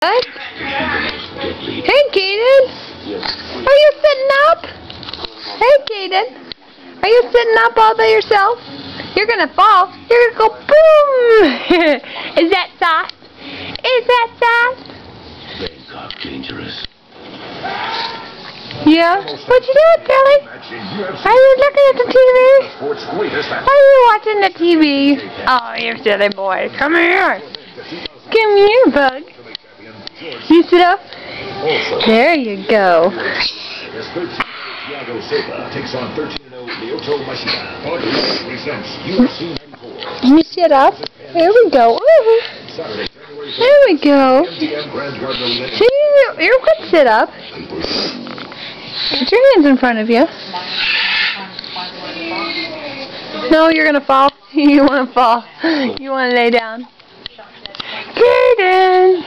What? Hey, Kaden. Are you sitting up? Hey, Kaden. Are you sitting up all by yourself? You're gonna fall. You're gonna go boom. Is that soft? Is that soft? Bangkok dangerous. Yeah. What you doing, Billy? Are you looking at the TV? Are you watching the TV? Oh, you silly boy. Come here. Come here, bug. You sit up. There you go. You sit up. There we go. There we go. See, you're good. Sit up. Put your hands in front of you. No, you're gonna fall. You wanna fall. You wanna lay down. Kaden!